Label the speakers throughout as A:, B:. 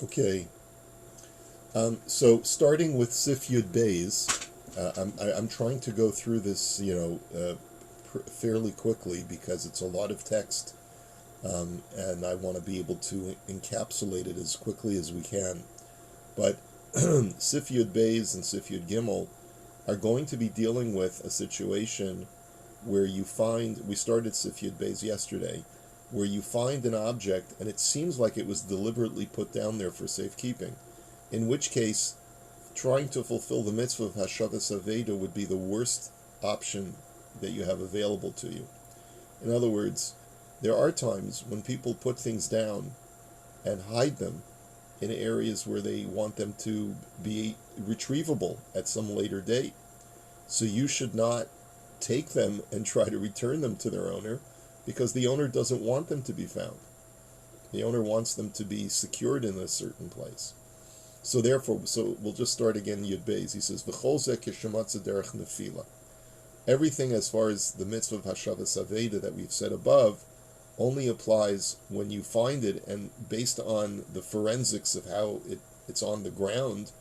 A: Okay. So starting with Sif Yud Beis, I'm trying to go through this, fairly quickly because it's a lot of text, and I want to be able to encapsulate it as quickly as we can. But Sif Yud Beis and Sif Yud Gimel are going to be dealing with a situation where you find, we started Sif Yud Beis yesterday, where you find an object and it seems like it was deliberately put down there for safekeeping, in which case trying to fulfill the mitzvah of Hashavas Aveda would be the worst option that you have available to you. In other words, there are times when people put things down and hide them in areas where they want them to be retrievable at some later date. So you should not take them and try to return them to their owner because the owner doesn't want them to be found. The owner wants them to be secured in a certain place. So therefore, we'll just start again Yud Beis. He says, V'chol zeh kishematza derech nefila. Everything as far as the mitzvah of Hashavas Aveda that we've said above only applies when you find it, and based on the forensics of how it's on the ground,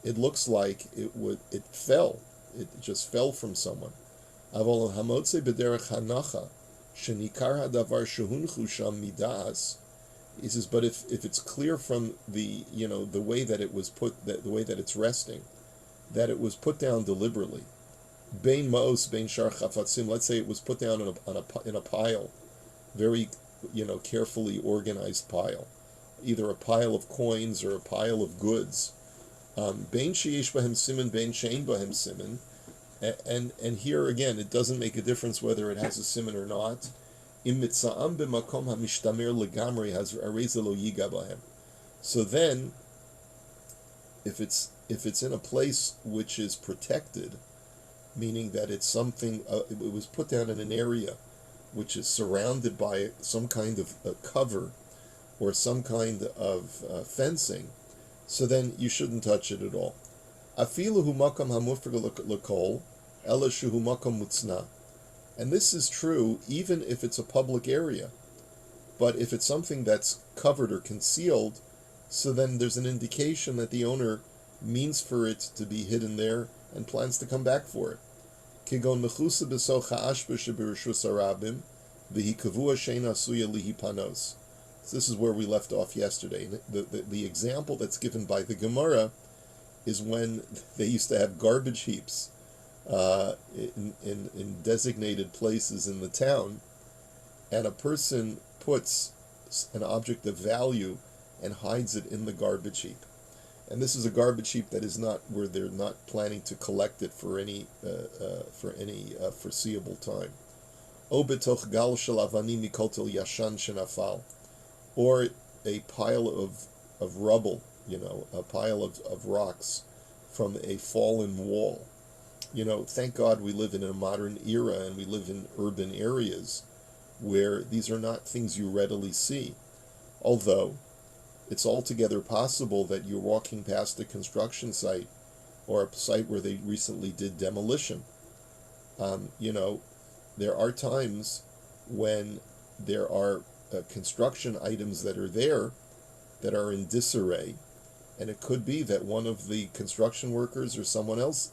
A: it looks like it fell. It just fell from someone. Aval hamotze b'derech hanacha shenikar hadavar shehunchu sham midas. He says, but if it's clear from the way that it was put, the way that it's resting, that it was put down deliberately, bein maos bein shar chafatzim. Let's say it was put down in a pile, very carefully organized pile, either a pile of coins or a pile of goods. Bein sheyesh bahem siman, bein shein bahem siman, and here again, it doesn't make a difference whether it has a siman or not. So then, if it's in a place which is protected, meaning that it's something, it was put down in an area which is surrounded by some kind of a cover or some kind of fencing, so then you shouldn't touch it at all. Afilu hu makam hamufreg l'kol, ela shuhu makam mutzna. And this is true even if it's a public area. But if it's something that's covered or concealed, so then there's an indication that the owner means for it to be hidden there and plans to come back for it. Kigon mechusa b'socha ashba shebirshus harabim v'hi kavua sheina suya lihi panos. This is where we left off yesterday. The example that's given by the Gemara is when they used to have garbage heaps in designated places in the town, and a person puts an object of value and hides it in the garbage heap. And this is a garbage heap that is not where they're not planning to collect it for any foreseeable time. O betoch gal shel avanim mikotel yashan shenafal, or a pile of rubble, a pile of rocks from a fallen wall. Thank God we live in a modern era and we live in urban areas where these are not things you readily see. Although it's altogether possible that you're walking past a construction site or a site where they recently did demolition. There are times when there are construction items that are there that are in disarray, and it could be that one of the construction workers or someone else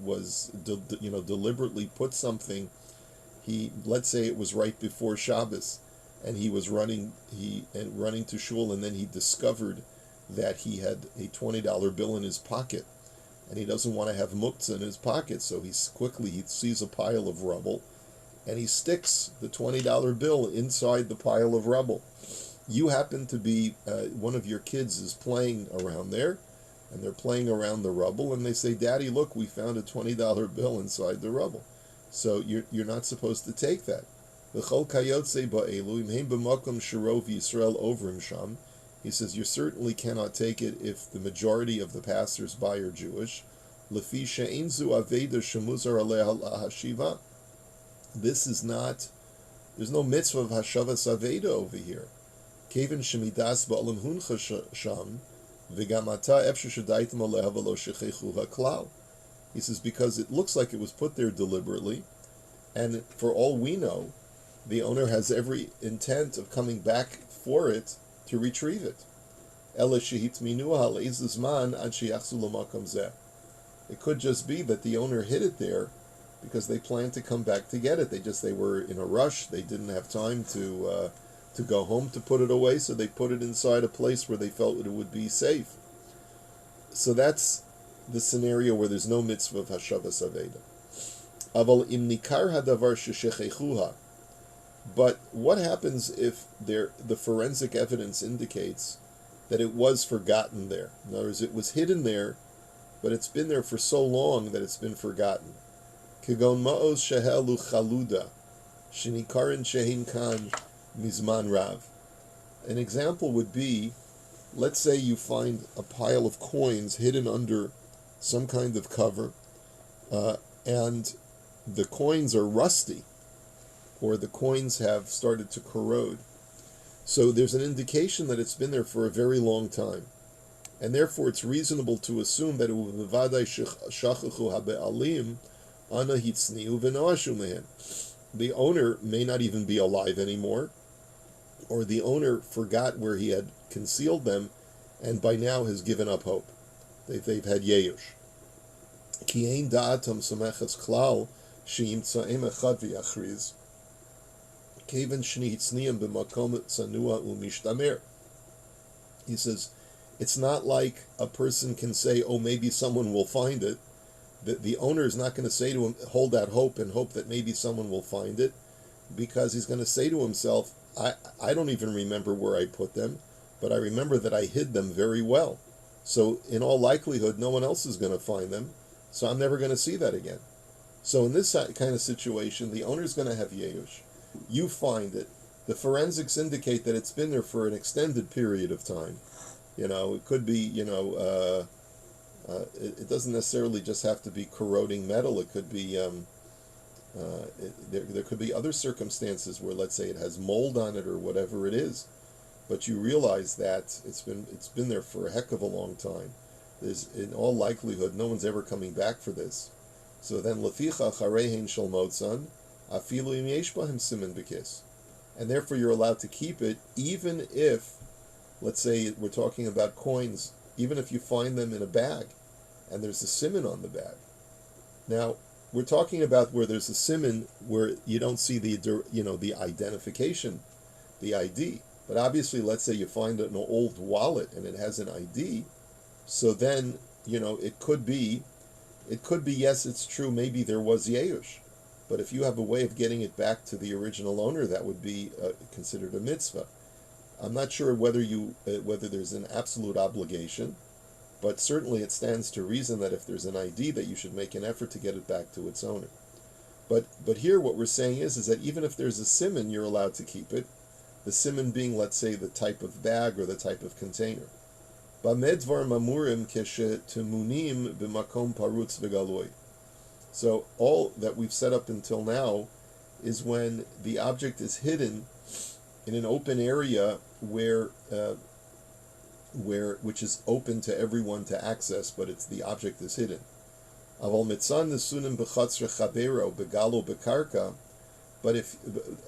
A: was deliberately put something. Let's say it was right before Shabbos, and he was running to shul, and then he discovered that he had a $20 bill in his pocket, and he doesn't want to have muktzah in his pocket, so he sees a pile of rubble, and he sticks the $20 bill inside the pile of rubble. You happen to be, one of your kids is playing around there, and they're playing around the rubble, and they say, "Daddy, look, we found a $20 bill inside the rubble." So you're not supposed to take that. He says you certainly cannot take it if the majority of the passers-by are Jewish. This is not, there's no mitzvah of Hashavas Aveda over here. Kevin shemidas ba'olam huncha sham v'gamata efshe shadaitem aleha v'lo shechechu haklal. He says because it looks like it was put there deliberately, and for all we know, the owner has every intent of coming back for it to retrieve it. Ela shehitminuha le'ez zman ad sheyachzu l'makom zeh. It could just be that the owner hid it there because they planned to come back to get it. They were in a rush. They didn't have time to go home to put it away, so they put it inside a place where they felt it would be safe. So that's the scenario where there's no mitzvah of hashavas aveda. Aval im nikar hadavar sheshechechuha. But what happens if the forensic evidence indicates that it was forgotten there? In other words, it was hidden there, but it's been there for so long that it's been forgotten. Kigon ma'oz shehelu chaluda, shenikarin shehin kan mizman rav. An example would be, let's say you find a pile of coins hidden under some kind of cover, and the coins are rusty, or the coins have started to corrode. So there's an indication that it's been there for a very long time. And therefore it's reasonable to assume that it will be v'vadai shachachu habe'alim ana hitzniu v'noashu mehen. The owner may not even be alive anymore, or the owner forgot where he had concealed them, and by now has given up hope. They've had yeyush. Ki ein da'atam samechas klal she'imtza'em echad v'yachriz keven shni hitzniim b'makom tzanua u'mishtamer. He says, it's not like a person can say, oh, maybe someone will find it. The owner is not going to say to him, hold that hope and hope that maybe someone will find it, because he's going to say to himself, I don't even remember where I put them, but I remember that I hid them very well. So in all likelihood, no one else is going to find them, so I'm never going to see that again. So in this kind of situation, the owner is going to have yeyush. You find it. The forensics indicate that it's been there for an extended period of time. It could be, it doesn't necessarily just have to be corroding metal. It could be, there could be other circumstances where, let's say, it has mold on it or whatever it is, but you realize that it's been there for a heck of a long time. There's, in all likelihood, no one's ever coming back for this. So then, leficha charehin shel motzan, afilu im yesh bahem siman b'kis, and therefore you're allowed to keep it, even if, let's say we're talking about coins, even if you find them in a bag and there's a siman on the bag. Now, we're talking about where there's a siman where you don't see the identification, the ID. But obviously, let's say you find an old wallet and it has an ID, so then, it could be, yes, it's true, maybe there was yeyush. But if you have a way of getting it back to the original owner, that would be considered a mitzvah. I'm not sure whether there's an absolute obligation, but certainly it stands to reason that if there's an ID, that you should make an effort to get it back to its owner. But here what we're saying is that even if there's a siman, you're allowed to keep it. The siman being, let's say, the type of bag or the type of container. Bamedvar mamurim keshe temunim b'makom parutz v'galoi. So all that we've set up until now is when the object is hidden in an open area which is open to everyone to access, but the object is hidden. Aval mitzan nesunim b'chatzre chavero begalo bekarka.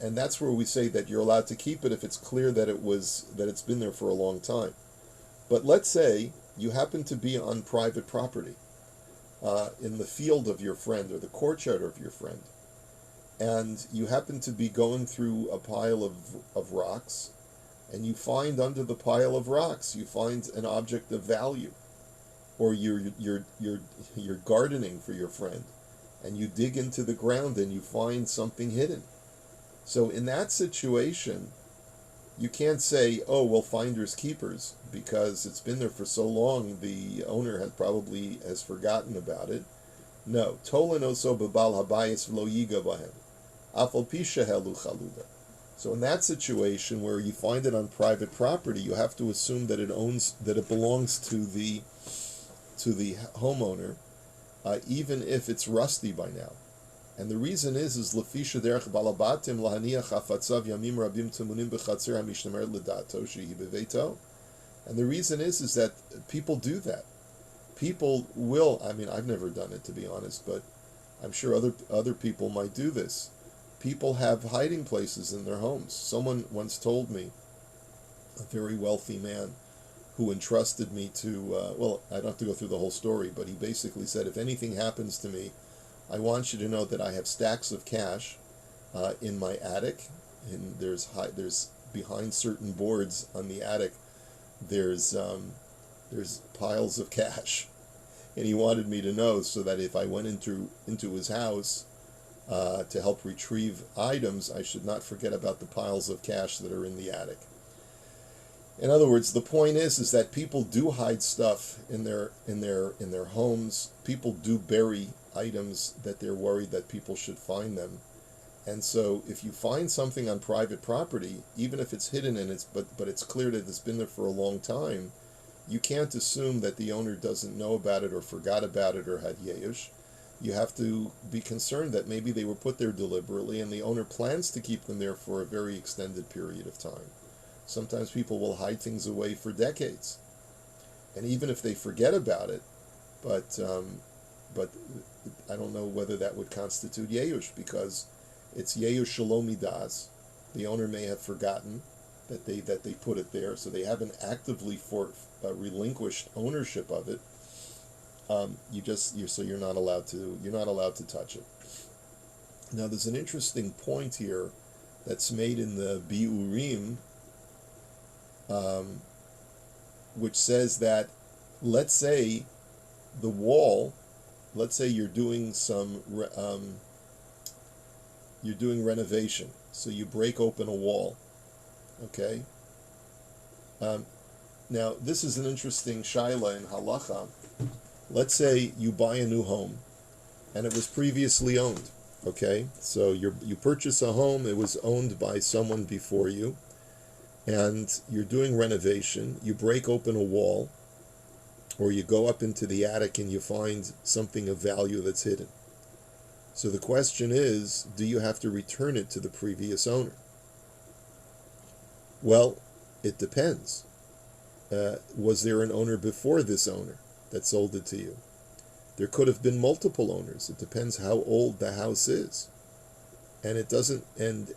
A: And that's where we say that you're allowed to keep it if it's clear that it's been there for a long time. But let's say you happen to be on private property, in the field of your friend or the courtyard of your friend, and you happen to be going through a pile of rocks, and you find under the pile of rocks, you find an object of value, or you're gardening for your friend, and you dig into the ground and you find something hidden. So in that situation, you can't say, oh, well, finders keepers, because it's been there for so long, the owner has forgotten about it. No. Tolan oso b'bal habayis v'lo yiga b'hem. Afal pi shehelu chaluda. So in that situation where you find it on private property, you have to assume that it belongs to the homeowner, even if it's rusty by now. And the reason is lefisha derech balabatim lahaniach hafatzav yamim rabim temunim b'chatzer hamishtamer l'dato shehi beveito. And the reason is that people do that. People will. I mean, I've never done it, to be honest, but I'm sure other people might do this. People have hiding places in their homes. Someone once told me, a very wealthy man, who entrusted me to, well, I don't have to go through the whole story, but he basically said, if anything happens to me, I want you to know that I have stacks of cash in my attic, and there's behind certain boards on the attic, there's piles of cash, and he wanted me to know so that if I went into his house to help retrieve items, I should not forget about the piles of cash that are in the attic. In other words, the point is that people do hide stuff in their homes. People do bury items that they're worried that people should find them. And so if you find something on private property, even if it's hidden and but it's clear that it's been there for a long time, you can't assume that the owner doesn't know about it or forgot about it or had yeush. You have to be concerned that maybe they were put there deliberately and the owner plans to keep them there for a very extended period of time. Sometimes people will hide things away for decades. And even if they forget about it, but I don't know whether that would constitute yeush, because it's yeush shalom midas. The owner may have forgotten that they put it there, so they haven't actively relinquished ownership of it. You're not allowed to touch it. Now, there's an interesting point here that's made in the Biurim, which says that, let's say you're doing renovation, so you break open a wall, okay? Now, this is an interesting shaila in halacha. Let's say you buy a new home, and it was previously owned, okay? So you purchase a home, it was owned by someone before you, and you're doing renovation, you break open a wall, or you go up into the attic and you find something of value that's hidden. So the question is, do you have to return it to the previous owner? Well, it depends. Was there an owner before this owner that sold it to you? There could have been multiple owners. It depends how old the house is. And it doesn't, and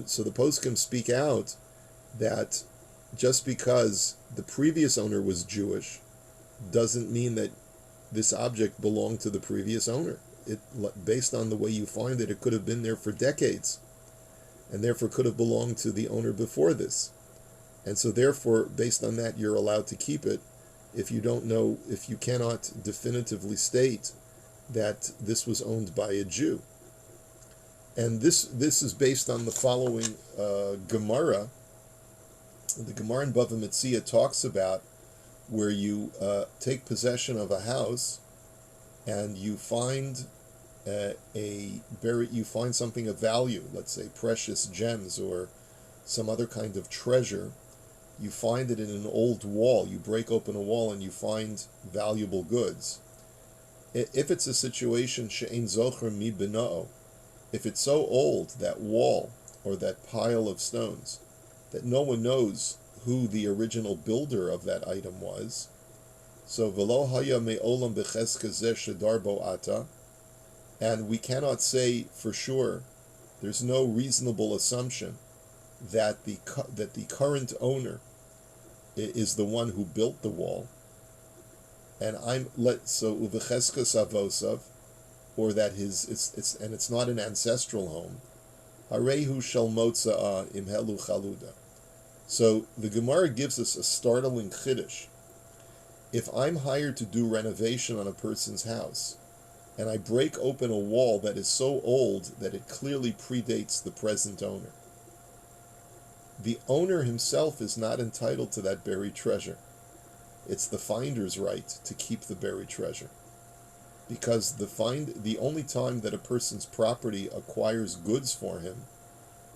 A: so the poskim speak out that just because the previous owner was Jewish doesn't mean that this object belonged to the previous owner. Based on the way you find it, it could have been there for decades, and therefore could have belonged to the owner before this. And so therefore, based on that, you're allowed to keep it if you cannot definitively state that this was owned by a Jew. And this is based on the following Gemara. The Gemara in Bava Metzia talks about where you take possession of a house and you find you find something of value, let's say precious gems or some other kind of treasure. You find it in an old wall. You break open a wall and you find valuable goods. If it's a situation she'ein zocher mi bena'o, if it's so old, that wall or that pile of stones, that no one knows who the original builder of that item was, so v'lo haya me'olam b'cheska zeh shedar bo ata, and we cannot say for sure, there's no reasonable assumption that the current owner is the one who built the wall, and uvecheska savosav, or that it's not an ancestral home. Harehu shel motza'a imhelu chaluda. So the Gemara gives us a startling chiddush. If I'm hired to do renovation on a person's house, and I break open a wall that is so old that it clearly predates the present owner, the owner himself is not entitled to that buried treasure. It's the finder's right to keep the buried treasure. Because the only time that a person's property acquires goods for him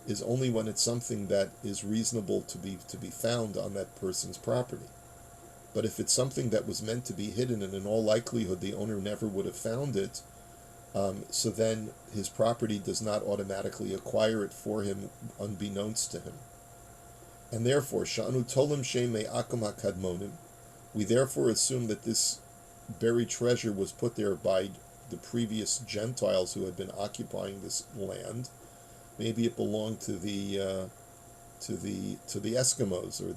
A: is only when it's something that is reasonable to be found on that person's property. But if it's something that was meant to be hidden, and in all likelihood the owner never would have found it, so then his property does not automatically acquire it for him unbeknownst to him. And therefore, Sha'anu Tolim Shemei Akum HaKadmonim, we therefore assume that this buried treasure was put there by the previous Gentiles who had been occupying this land. Maybe it belonged to the Eskimos or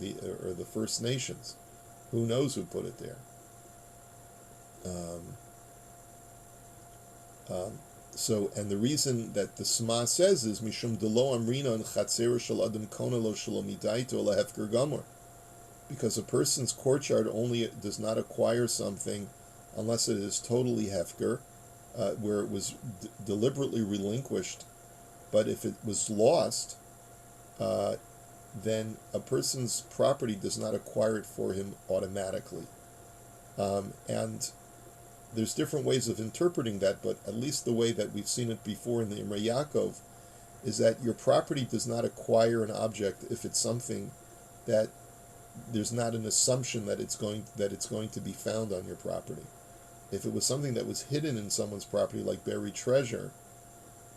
A: the First Nations. Who knows who put it there? Um, and the reason that the Sma says is Mishum delo amrina and chatzera shel adam konelo shalomidaito lehefker gamor, because a person's courtyard only does not acquire something unless it is totally hefker, where it was deliberately relinquished. But if it was lost, then a person's property does not acquire it for him automatically. And there's different ways of interpreting that, but at least the way that we've seen it before in the Imrei Yaakov is that your property does not acquire an object if it's something that there's not an assumption that it's going to be found on your property. If it was something that was hidden in someone's property, like buried treasure,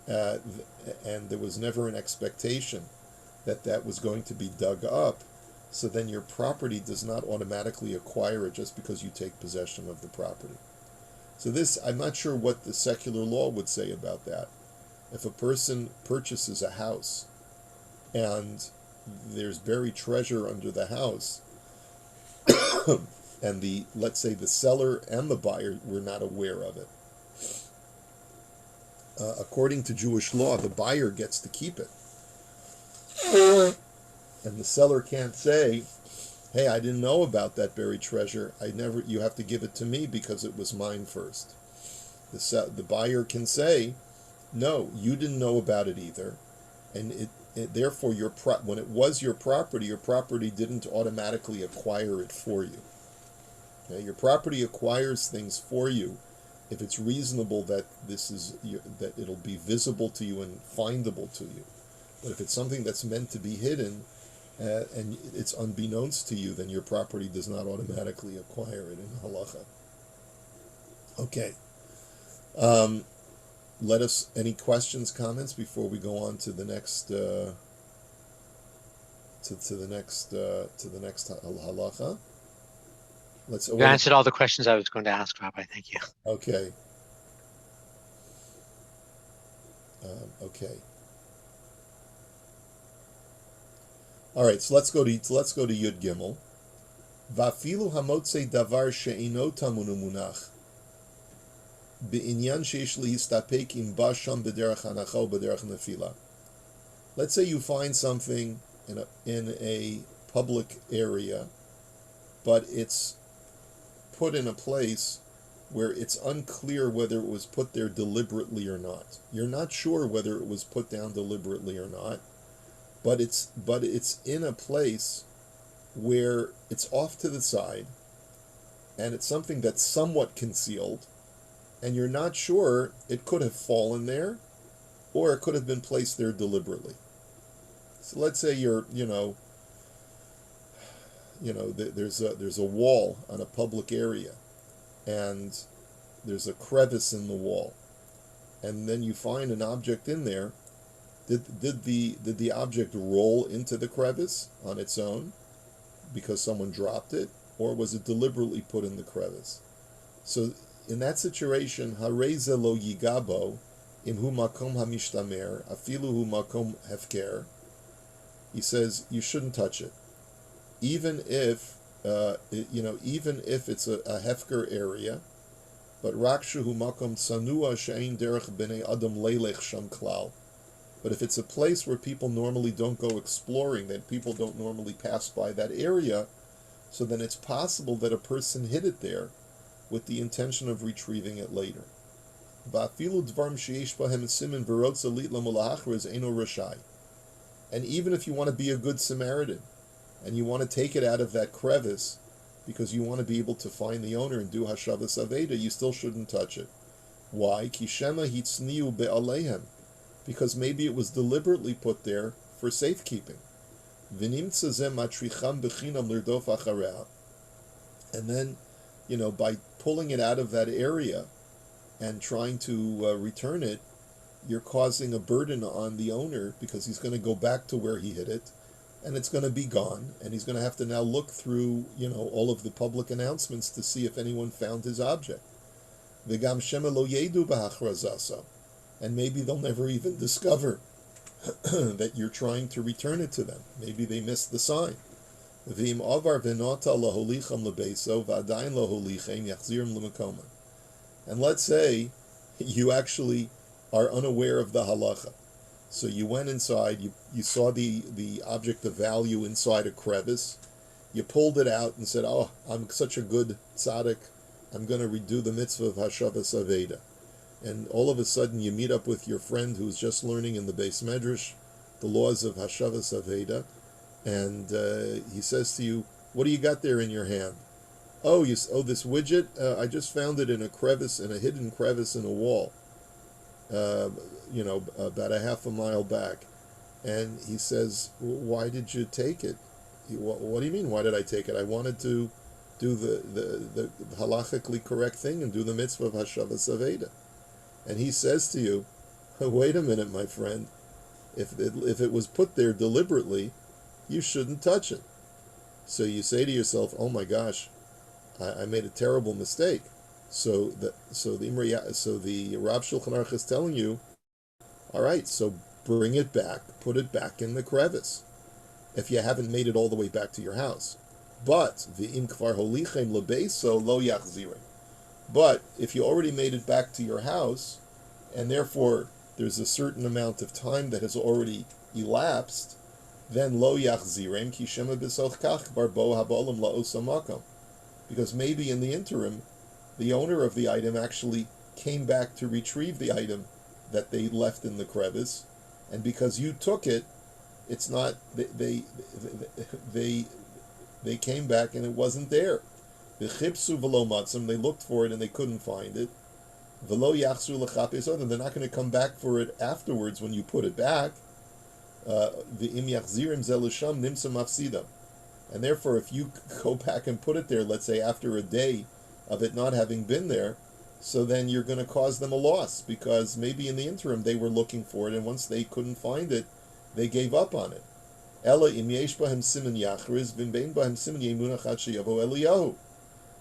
A: and there was never an expectation that was going to be dug up, so then your property does not automatically acquire it just because you take possession of the property. So this, I'm not sure what the secular law would say about that. If a person purchases a house and there's buried treasure under the house, and let's say the seller and the buyer were not aware of it. According to Jewish law, the buyer gets to keep it. And the seller can't say, hey, I didn't know about that buried treasure. You have to give it to me because it was mine first. The buyer can say, no, you didn't know about it either. And therefore, when it was your property didn't automatically acquire it for you. Okay? Your property acquires things for you if it's reasonable that that it'll be visible to you and findable to you. But if it's something that's meant to be hidden and it's unbeknownst to you, then your property does not automatically acquire it in halacha. Okay. Any questions, comments before we go on to the next to the next halacha?
B: You answered all the questions I was going to ask, Rabbi. Thank you.
A: Okay. Okay. All right. So let's go to Yud Gimel. Vafilu hamotze davar she'ino tamunu munach be'inyan sheish lihistapek im basham b'derech hanacha o b'derech nefila. Let's say you find something in a public area, but it's put in a place where it's unclear whether it was put there deliberately or not. You're not sure whether it was put down deliberately or not, but it's in a place where it's off to the side, and it's something that's somewhat concealed, and you're not sure it could have fallen there, or it could have been placed there deliberately. So let's say there's a wall on a public area, and there's a crevice in the wall, and then you find an object in there. Did the object roll into the crevice on its own because someone dropped it, or was it deliberately put in the crevice? So in that situation, hareze lo yigabo imhu makom hamishtamer afilu hu makom hefker. He says you shouldn't touch it, even if it's a hefker area, but rakshu hu makom sanua she'ein derech b'nei adam leilech sham klal. But if it's a place where people normally don't go exploring, that people don't normally pass by that area, so then it's possible that a person hid it there with the intention of retrieving it later. And even if you want to be a good Samaritan, and you want to take it out of that crevice, because you want to be able to find the owner and do Hashavas Aveda, you still shouldn't touch it. Why? Kishema hitzniu be'aleihem. Because maybe it was deliberately put there for safekeeping. And then, by pulling it out of that area and trying to return it, you're causing a burden on the owner, because he's going to go back to where he hid it, and it's going to be gone, and he's going to have to now look through, all of the public announcements to see if anyone found his object. V'gam shema lo yedu b'hachrazasa. And maybe they'll never even discover that you're trying to return it to them. Maybe they missed the sign. V'im avar v'nota laholicham lebeso v'adayin laholichem yachzirim l'makomah. And let's say you actually are unaware of the halacha. So you went inside, you saw the object of value inside a crevice, you pulled it out and said, oh, I'm such a good tzaddik, I'm going to redo the mitzvah of Hashavas Aveda. And all of a sudden you meet up with your friend who's just learning in the Beis Medrash the laws of Hashavas Aveda, and he says to you, what do you got there in your hand? Oh, this widget, I just found it in a crevice, in a hidden crevice in a wall, about a half a mile back. And he says, why did you take it? What do you mean, why did I take it? I wanted to do the halachically correct thing and do the mitzvah of Hashavas Aveda. And he says to you, wait a minute, my friend, if it was put there deliberately, you shouldn't touch it. So you say to yourself, oh my gosh, I made a terrible mistake. So the Rav Shulchan Aruch is telling you, all right, so bring it back, put it back in the crevice, if you haven't made it all the way back to your house. But v'im kvar holichem lebeso lo yachzirem. But if you already made it back to your house, and therefore there's a certain amount of time that has already elapsed, then lo yachzirem ki shema b'soch kach bar bo habolam la'osa makom. Because maybe in the interim, the owner of the item actually came back to retrieve the item that they left in the crevice, and because you took it, it's not, they came back and it wasn't there. V'chipsu v'lo matzim, they looked for it and they couldn't find it. V'lo yachsu l'chapes odem, they're not going to come back for it afterwards when you put it back. V'im yachzirim ze l'sham nimsa mafsidam. And therefore, if you go back and put it there, let's say after a day of it not having been there, so then you're going to cause them a loss, because maybe in the interim they were looking for it, and once they couldn't find it, they gave up on it. Ela im yesh bahem siman yachriz v'im bein bahem siman yemunach ad sheyavo Eliyahu.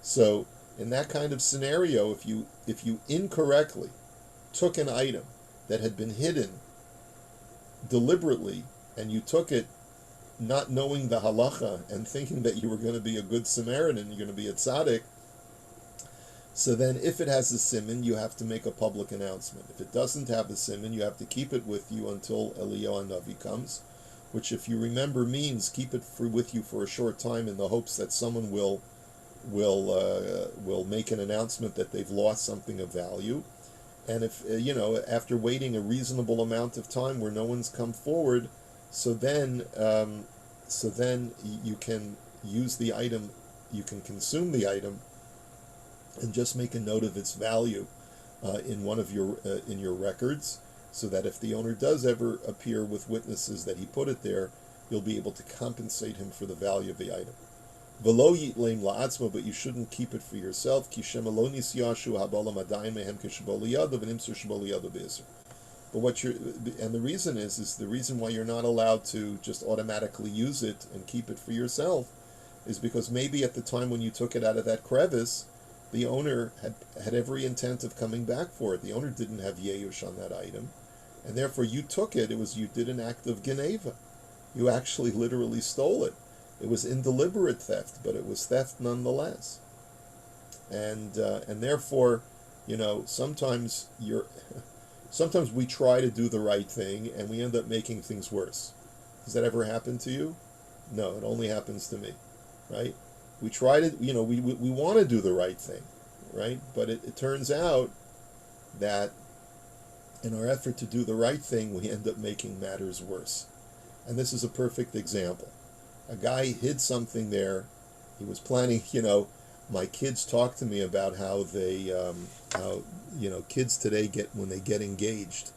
A: So in that kind of scenario, if you incorrectly took an item that had been hidden deliberately, and you took it not knowing the halacha and thinking that you were going to be a good Samaritan, you're going to be a tzaddik, so then if it has a siman, you have to make a public announcement. If it doesn't have a siman, you have to keep it with you until Eliyahu Navi comes, which, if you remember, means keep it with you for a short time in the hopes that someone will make an announcement that they've lost something of value. And if after waiting a reasonable amount of time where no one's come forward, so then you can use the item, you can consume the item, and just make a note of its value in one of your in your records, so that if the owner does ever appear with witnesses that he put it there, you'll be able to compensate him for the value of the item. V'lo yitleim la'atzma, but you shouldn't keep it for yourself. Ki shema lo nisyashu habalam adayin mehem k'shebo liyado v'nimser shebo liyado b'isr. But and the reason is the reason why you're not allowed to just automatically use it and keep it for yourself is because maybe at the time when you took it out of that crevice, the owner had every intent of coming back for it. The owner didn't have yeyush on that item, and therefore you took it. You did an act of geneva. You actually literally stole it. It was indeliberate theft, but it was theft nonetheless. And therefore, sometimes we try to do the right thing and we end up making things worse. Does that ever happen to you? No, it only happens to me, right? We try to, we want to do the right thing, right? But it turns out that in our effort to do the right thing, we end up making matters worse. And this is a perfect example. A guy hid something there. He was planning, my kids talk to me about how kids today when they get engaged,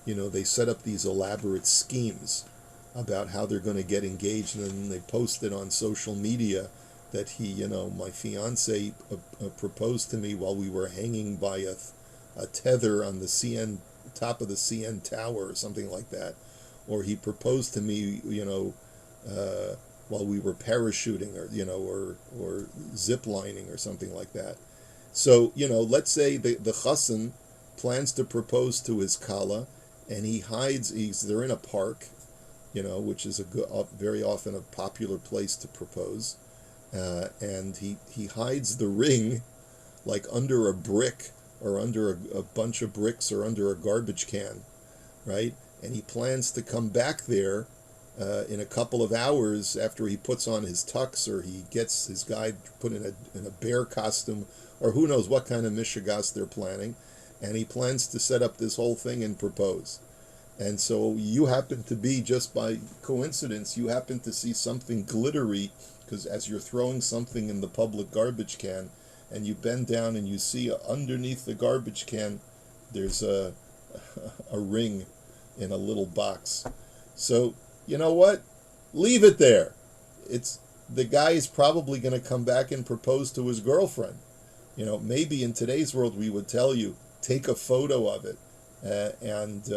A: they set up these elaborate schemes about how they're going to get engaged, and then they post it on social media that my fiance proposed to me while we were hanging by a tether on the top of the CN Tower or something like that, or he proposed to me, while we were parachuting or zip lining or something like that. So let's say the chassan plans to propose to his kala, and they're in a park, which is very often a popular place to propose. And he hides the ring like under a brick or under a bunch of bricks or under a garbage can, right? And he plans to come back there in a couple of hours after he puts on his tux, or he gets his guy put in a bear costume, or who knows what kind of mishigas they're planning, and he plans to set up this whole thing and propose. And so you happen to be, just by coincidence, you happen to see something glittery, because as you're throwing something in the public garbage can, and you bend down and you see underneath the garbage can, there's a ring in a little box. So, you know what? Leave it there. The guy is probably going to come back and propose to his girlfriend. Maybe in today's world we would tell you, take a photo of it. And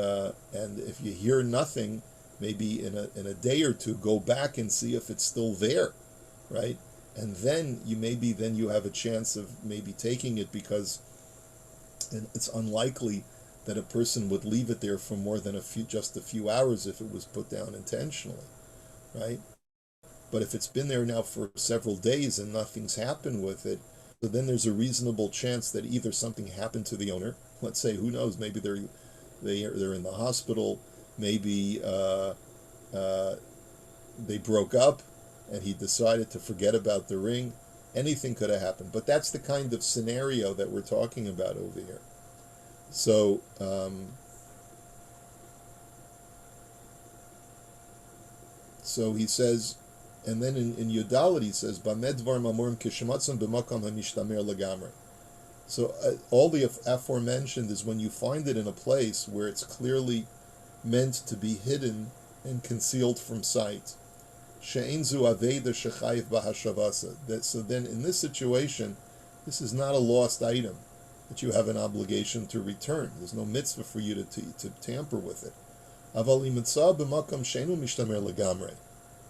A: if you hear nothing, maybe in a day or two, go back and see if it's still there, right? And then you have a chance of maybe taking it, because it's unlikely that a person would leave it there for more than just a few hours if it was put down intentionally, right? But if it's been there now for several days and nothing's happened with it, so then there's a reasonable chance that either something happened to the owner. Let's say, who knows? Maybe they're in the hospital. Maybe they broke up, and he decided to forget about the ring. Anything could have happened. But that's the kind of scenario that we're talking about over here. So, he says, and then in Yodalit he says, "Bamedvar mamurim kishmatzon b'makam hamishtamer legamre." So all the aforementioned is when you find it in a place where it's clearly meant to be hidden and concealed from sight. She'enzu aveda shechayiv b'hashavasa. So then in this situation, this is not a lost item that you have an obligation to return. There's no mitzvah for you to tamper with it. Aval imitzah b'makam she'enu mishtamer legamre.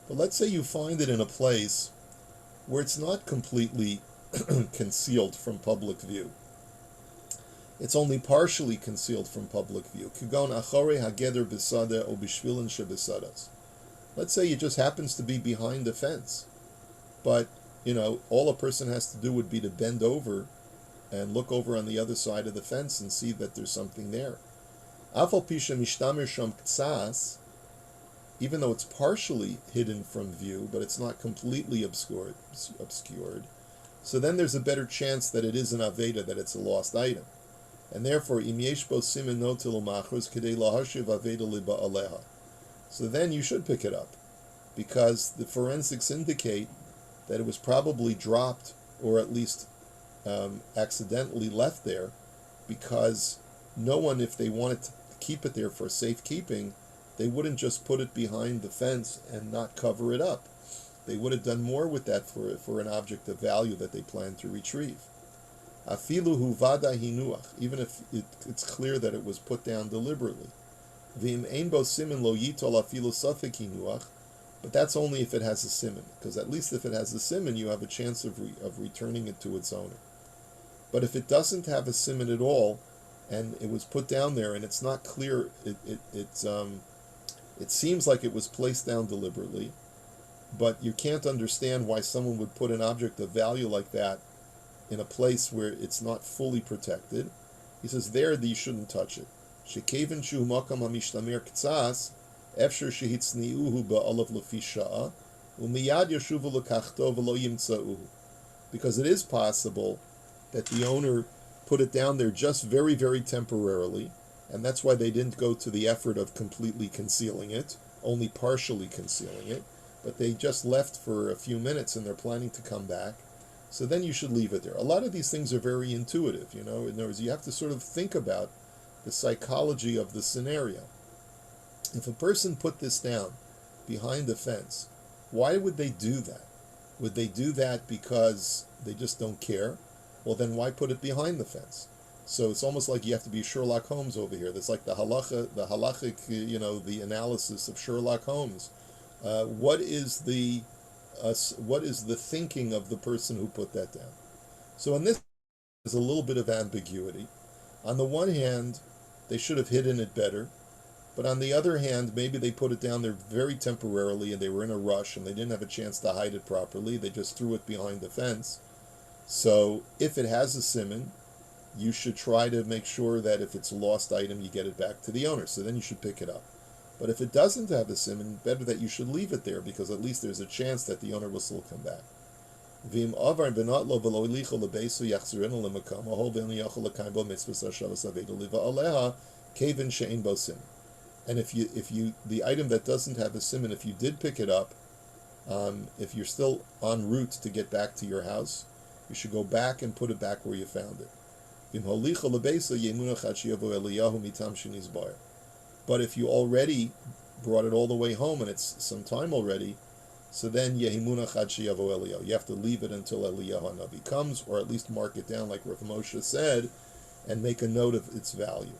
A: But let's say you find it in a place where it's not completely concealed from public view. It's only partially concealed from public view. Kugon achore hageder besada o bishvilin shebesadas. Let's say it just happens to be behind a fence, but all a person has to do would be to bend over and look over on the other side of the fence and see that there's something there. Afal pisha mishtamer sham ktsas. Even though it's partially hidden from view, but it's not completely obscured. So then there's a better chance that it is an Aveda, that it's a lost item. And therefore, im yesh bo simen notil umachos kedei lahashiv Aveda liba aleha. So then you should pick it up, because the forensics indicate that it was probably dropped, or at least accidentally left there, because no one, if they wanted to keep it there for safekeeping, they wouldn't just put it behind the fence and not cover it up. They would have done more with that for an object of value that they planned to retrieve. Afilu hu vada hinuach, even if it's clear that it was put down deliberately. V'im ein bo simin lo yitol afilu safek hinuach, but that's only if it has a simin, because at least if it has a simin, you have a chance of returning it to its owner. But if it doesn't have a simin at all, and it was put down there and it's not clear, it seems like it was placed down deliberately, but you can't understand why someone would put an object of value like that in a place where it's not fully protected. He says there you shouldn't touch it. Shekevin shu makam hamishtamer ktsas, efshar shehitzniuhu ba'alav lefi sha'a, u'miyad yashuvu lekachto v'lo yimtza'uhu. Because it is possible that the owner put it down there just very, very temporarily, and that's why they didn't go to the effort of completely concealing it, only partially concealing it, but they just left for a few minutes and they're planning to come back. So then you should leave it there. A lot of these things are very intuitive, In other words, you have to sort of think about the psychology of the scenario. If a person put this down behind the fence, why would they do that? Would they do that because they just don't care? Well, then why put it behind the fence? So it's almost like you have to be Sherlock Holmes over here. That's like the halachic, the analysis of Sherlock Holmes. What is the thinking of the person who put that down? So in this, there's a little bit of ambiguity. On the one hand, they should have hidden it better, But on the other hand, maybe they put it down there very temporarily and they were in a rush and they didn't have a chance to hide it properly. They just threw it behind the fence. So if it has a siman, you should try to make sure that if it's a lost item, you get it back to the owner. So then you should pick it up. But if it doesn't have a siman, better that you should leave it there because at least there's a chance that the owner will still come back. And if you the item that doesn't have a siman, if you did pick it up, if you're still en route to get back to your house, you should go back and put it back where you found it. But if you already brought it all the way home and it's some time already, so then you have to leave it until Eliyahu Hanavi comes, or at least mark it down like Rav Moshe said, and make a note of its value.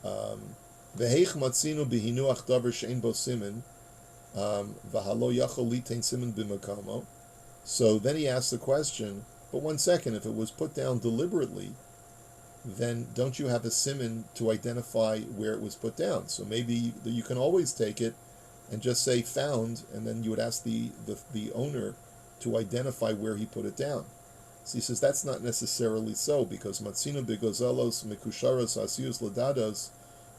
A: So then he asks the question, but one second, if it was put down deliberately, then don't you have a siman to identify where it was put down? So maybe you can always take it and just say found, and then you would ask the owner to identify where he put it down. So he says that's not necessarily so, because matzino begozalos mekusharos asius ladados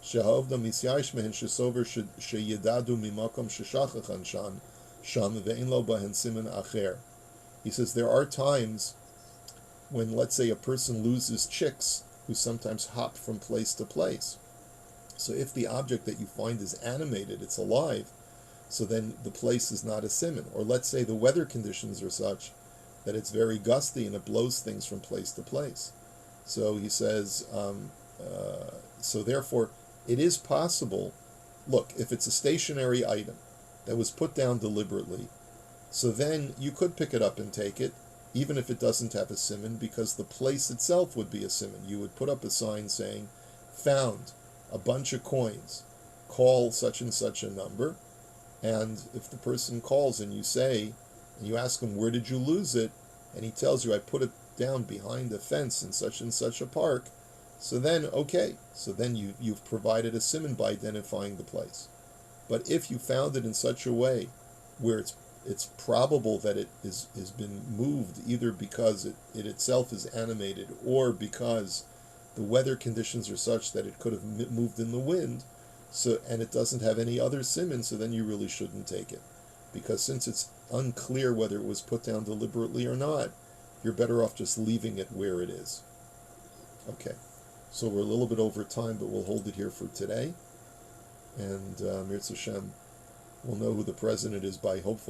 A: shehavda misyash mehen shesover sheyedadu mimakom sheshachachan sham ve'in lo bahen siman acher. He says there are times when, let's say, a person loses chicks who sometimes hop from place to place. So if the object that you find is animated, it's alive, so then the place is not a siman. Or let's say the weather conditions are such that it's very gusty and it blows things from place to place. So he says, so therefore, it is possible, look, if it's a stationary item that was put down deliberately, so then you could pick it up and take it, even if it doesn't have a siman, because the place itself would be a siman. You would put up a sign saying, found a bunch of coins, call such and such a number, and if the person calls and you say, and you ask him, where did you lose it? And he tells you, I put it down behind the fence in such and such a park, so then, okay, so then you've provided a siman by identifying the place. But if you found it in such a way where it's probable that it has been moved either because it itself is animated or because the weather conditions are such that it could have moved in the wind, so and it doesn't have any other siman, so then you really shouldn't take it. Because since it's unclear whether it was put down deliberately or not, you're better off just leaving it where it is. Okay, so we're a little bit over time, but we'll hold it here for today. And Mirz Hashem, we'll know who the president is by hopefully